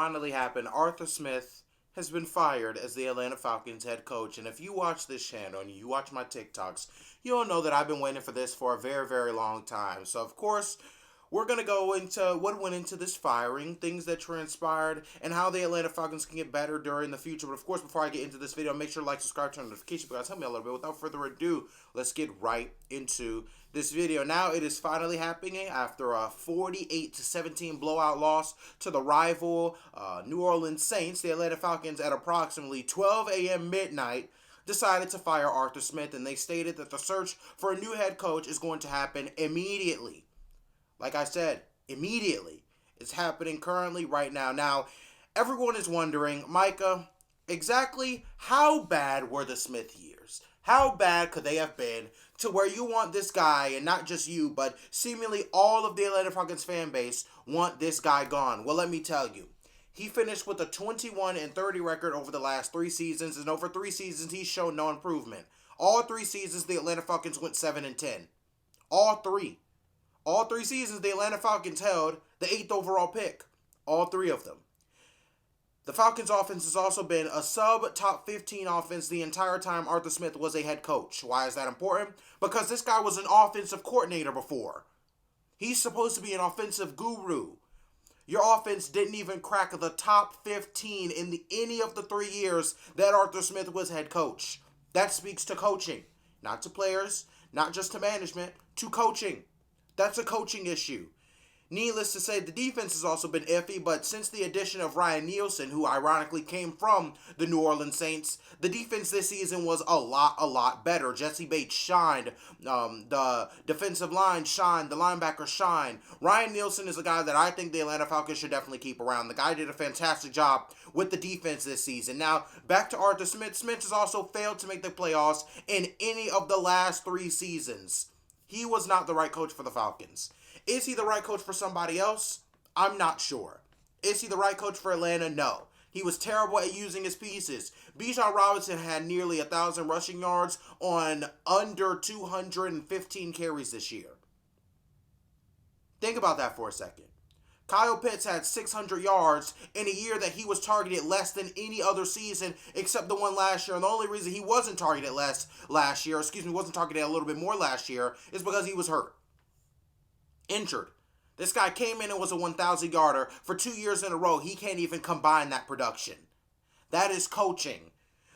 finally happened. Arthur Smith has been fired as the Atlanta Falcons head coach. And if you watch this channel and you watch my TikToks, you'll know that I've been waiting for this for a very, very long time. So, of course, we're going to go into what went into this firing, things that transpired, and how the Atlanta Falcons can get better during the future. But, of course, before I get into this video, make sure to like, subscribe, turn on notifications, because help me a little bit. Without further ado, let's get right into this video. Now, it is finally happening after a 48-17 blowout loss to the rival New Orleans Saints. The Atlanta Falcons, at approximately 12 a.m. midnight, decided to fire Arthur Smith, and they stated that the search for a new head coach is going to happen immediately. Like I said, immediately. It's happening currently right now. Now, everyone is wondering, Micah, exactly how bad were the Smith years? How bad could they have been to where you want this guy, and not just you, but seemingly all of the Atlanta Falcons fan base want this guy gone? Well, let me tell you. He finished with a 21-30 record over the last 3 seasons, and over 3 seasons, he's shown no improvement. All 3 seasons, the Atlanta Falcons went 7-10. All 3. All 3 seasons, the Atlanta Falcons held the 8th overall pick. All 3 of them. The Falcons offense has also been a sub-top 15 offense the entire time Arthur Smith was a head coach. Why is that important? Because this guy was an offensive coordinator before. He's supposed to be an offensive guru. Your offense didn't even crack the top 15 in any of the 3 years that Arthur Smith was head coach. That speaks to coaching. Not to players, not just to management, to coaching. That's a coaching issue. Needless to say, the defense has also been iffy, but since the addition of Ryan Nielsen, who ironically came from the New Orleans Saints, the defense this season was a lot better. Jesse Bates shined. The defensive line shined. The linebackers shined. Ryan Nielsen is a guy that I think the Atlanta Falcons should definitely keep around. The guy did a fantastic job with the defense this season. Now, back to Arthur Smith. Smith has also failed to make the playoffs in any of the last 3 seasons. He was not the right coach for the Falcons. Is he the right coach for somebody else? I'm not sure. Is he the right coach for Atlanta? No. He was terrible at using his pieces. Bijan Robinson had nearly 1,000 rushing yards on under 215 carries this year. Think about that for a second. Kyle Pitts had 600 yards in a year that he was targeted less than any other season except the one last year. And the only reason he wasn't targeted wasn't targeted a little bit more last year, is because he was hurt. Injured. This guy came in and was a 1,000-yarder for 2 years in a row. He can't even combine that production. That is coaching.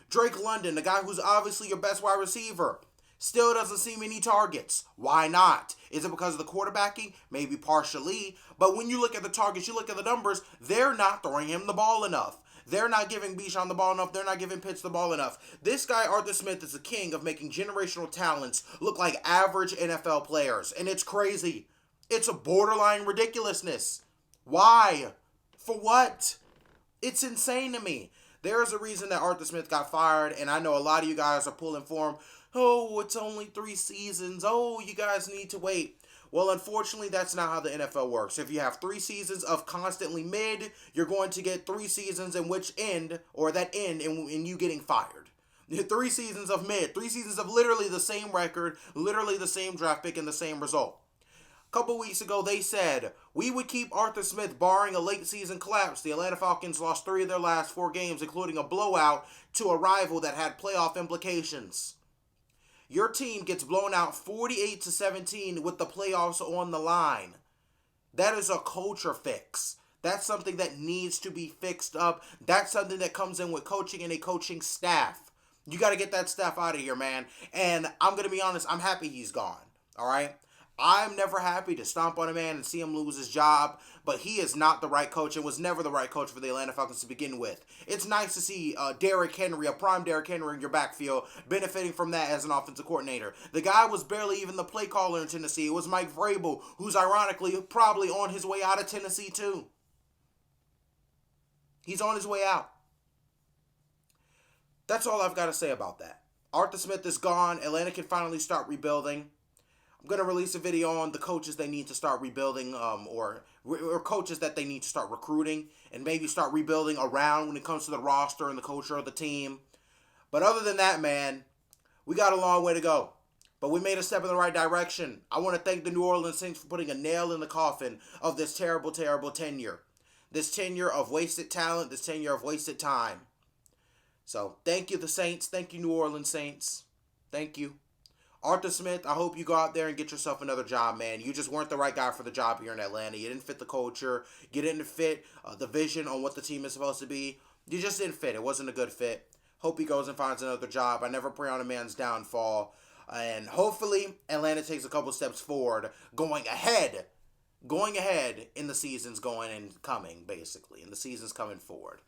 Drake London, the guy who's obviously your best wide receiver, still doesn't see many targets. Why not? Is it because of the quarterbacking? Maybe partially. But when you look at the targets, you look at the numbers, they're not throwing him the ball enough. They're not giving Bijan the ball enough. They're not giving Pitts the ball enough. This guy, Arthur Smith, is the king of making generational talents look like average NFL players. And it's crazy. It's a borderline ridiculousness. Why? For what? It's insane to me. There is a reason that Arthur Smith got fired, and I know a lot of you guys are pulling for him. Oh, it's only 3 seasons. Oh, you guys need to wait. Well, unfortunately, that's not how the NFL works. If you have 3 seasons of constantly mid, you're going to get 3 seasons in which end, or that end in you getting fired. 3 seasons of mid. 3 seasons of literally the same record, literally the same draft pick, and the same result. A couple weeks ago, they said, we would keep Arthur Smith barring a late season collapse. The Atlanta Falcons lost 3 of their last 4 games, including a blowout to a rival that had playoff implications. Your team gets blown out 48-17 with the playoffs on the line. That is a culture fix. That's something that needs to be fixed up. That's something that comes in with coaching and a coaching staff. You got to get that staff out of here, man. And I'm going to be honest, I'm happy he's gone. All right? I'm never happy to stomp on a man and see him lose his job, but he is not the right coach and was never the right coach for the Atlanta Falcons to begin with. It's nice to see Derrick Henry, a prime Derrick Henry in your backfield, benefiting from that as an offensive coordinator. The guy was barely even the play caller in Tennessee. It was Mike Vrabel, who's ironically probably on his way out of Tennessee too. He's on his way out. That's all I've got to say about that. Arthur Smith is gone. Atlanta can finally start rebuilding. I'm going to release a video on the coaches they need to start rebuilding, or coaches that they need to start recruiting and maybe start rebuilding around when it comes to the roster and the culture of the team. But other than that, man, we got a long way to go. But we made a step in the right direction. I want to thank the New Orleans Saints for putting a nail in the coffin of this terrible, terrible tenure. this tenure of wasted talent, this tenure of wasted time. So thank you, the Saints. Thank you, New Orleans Saints. Thank you. Arthur Smith, I hope you go out there and get yourself another job, man. You just weren't the right guy for the job here in Atlanta. You didn't fit the culture. You didn't fit the vision on what the team is supposed to be. You just didn't fit. It wasn't a good fit. Hope he goes and finds another job. I never pray on a man's downfall. And hopefully Atlanta takes a couple steps forward going ahead in the seasons going and coming, basically. And the seasons coming forward.